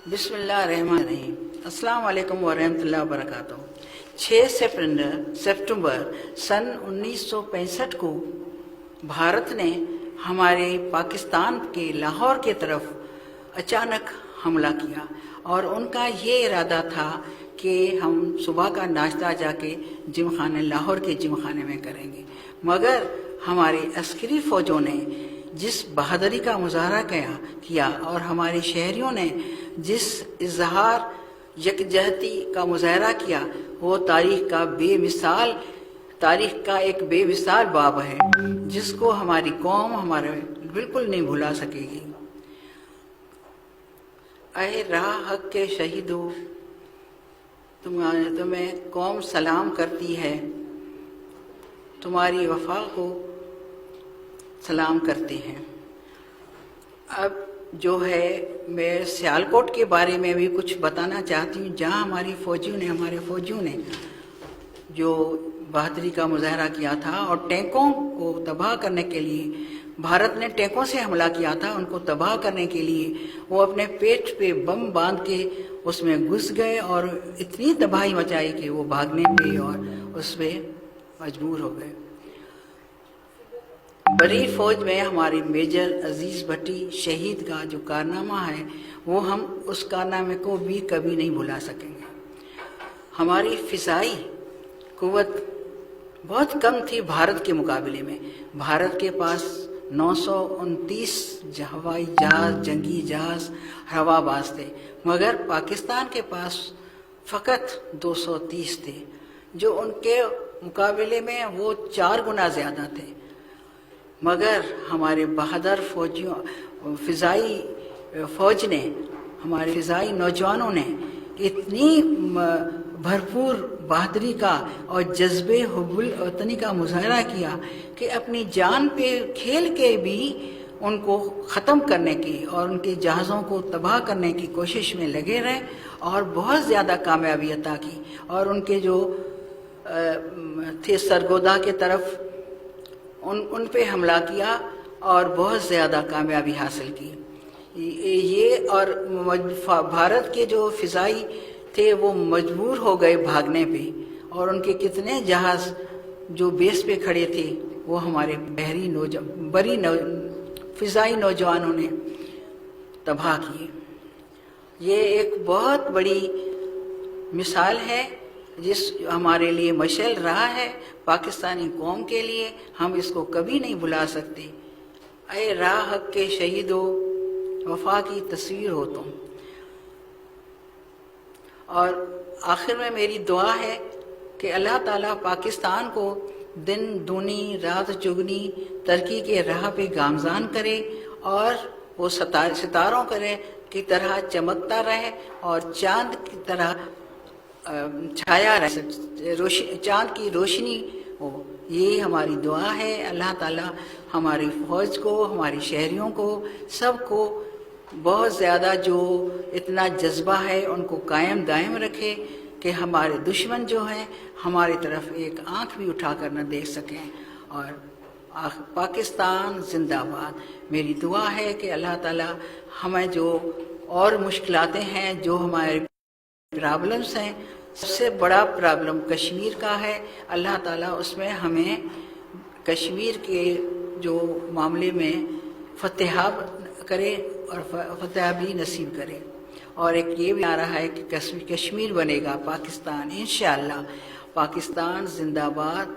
بسم اللہ الرحمن الرحیم۔ السلام علیکم ورحمۃ اللہ وبرکاتہ۔ 6 ستمبر سن 1965 کو بھارت نے ہمارے پاکستان کے لاہور کی طرف اچانک حملہ کیا اور ان کا یہ ارادہ تھا کہ ہم صبح کا ناشتہ جا کے جم خانے لاہور کے جم خانے میں کریں گے، مگر ہماری عسکری فوجوں نے جس بہادری کا مظاہرہ کیا اور ہمارے شہریوں نے جس اظہار یکجہتی کا مظاہرہ کیا، وہ تاریخ کا ایک بے مثال باب ہے جس کو ہماری قوم بالکل نہیں بھلا سکے گی۔ اے راہ حق کے شہیدو، تمہیں قوم سلام کرتی ہے، تمہاری وفا کو سلام کرتے ہیں۔ اب جو ہے میں سیالکوٹ کے بارے میں بھی کچھ بتانا چاہتی ہوں، جہاں ہمارے فوجیوں نے جو بہادری کا مظاہرہ کیا تھا اور ٹینکوں کو تباہ کرنے کے لیے بھارت نے ٹینکوں سے حملہ کیا تھا، ان کو تباہ کرنے کے لیے وہ اپنے پیٹ پہ بم باندھ کے اس میں گھس گئے اور اتنی تباہی مچائی کہ وہ بھاگنے پہ اور اس پہ مجبور ہو گئے۔ بڑی فوج میں ہمارے میجر عزیز بھٹی شہید کا جو کارنامہ ہے، وہ ہم اس کارنامے کو بھی کبھی نہیں بھلا سکیں گے۔ ہماری فضائی قوت بہت کم تھی بھارت کے مقابلے میں۔ بھارت کے پاس 929 ہوائی جہاز، جنگی جہاز، ہوا باز تھے، مگر پاکستان کے پاس فقط 230 تھے، جو ان کے مقابلے میں وہ 4 گنا زیادہ تھے۔ مگر ہمارے بہادر فضائی فوج نے، ہمارے فضائی نوجوانوں نے اتنی بھرپور بہادری کا اور جذبے حب الوطنی کا مظاہرہ کیا کہ اپنی جان پہ کھیل کے بھی ان کو ختم کرنے کی اور ان کے جہازوں کو تباہ کرنے کی کوشش میں لگے رہے اور بہت زیادہ کامیابی عطا کی، اور ان کے جو تھے سرگودا کے طرف ان پہ حملہ کیا اور بہت زیادہ کامیابی حاصل کی۔ یہ اور بھارت کے جو فضائی تھے وہ مجبور ہو گئے بھاگنے پہ، اور ان کے کتنے جہاز جو بیس پہ کھڑے تھے وہ ہمارے فضائی نوجوانوں نے تباہ کیے۔ یہ ایک بہت بڑی مثال ہے جس ہمارے لیے مشعل رہا ہے، پاکستانی قوم کے لیے، ہم اس کو کبھی نہیں بھلا سکتے۔ اے راہ حق کے شہیدو، وفا کی تصویر ہو تم۔ اور آخر میں میری دعا ہے کہ اللہ تعالیٰ پاکستان کو دن دونی رات چگنی ترقی کے راہ پہ گامزن کرے اور وہ ستاروں کی طرح چمکتا رہے اور چاند کی طرح چھایا رہے، چاند کی روشنی ہو۔ یہ ہماری دعا ہے۔ اللہ تعالیٰ ہماری فوج کو، ہماری شہریوں کو، سب کو بہت زیادہ جو اتنا جذبہ ہے ان کو قائم دائم رکھے کہ ہمارے دشمن جو ہیں ہماری طرف ایک آنکھ بھی اٹھا کر نہ دیکھ سکیں۔ اور پاکستان زندہ باد۔ میری دعا ہے کہ اللہ تعالیٰ ہمیں جو اور مشکلاتیں ہیں، جو ہمارے پرابلمس ہیں، سب سے بڑا پرابلم کشمیر کا ہے، اللہ تعالیٰ اس میں ہمیں کشمیر کے جو معاملے میں فتح کرے اور فتح بھی نصیب کرے۔ اور ایک یہ بھی آ رہا ہے کہ کشمیر بنے گا پاکستان، انشاءاللہ۔ پاکستان زندہ باد۔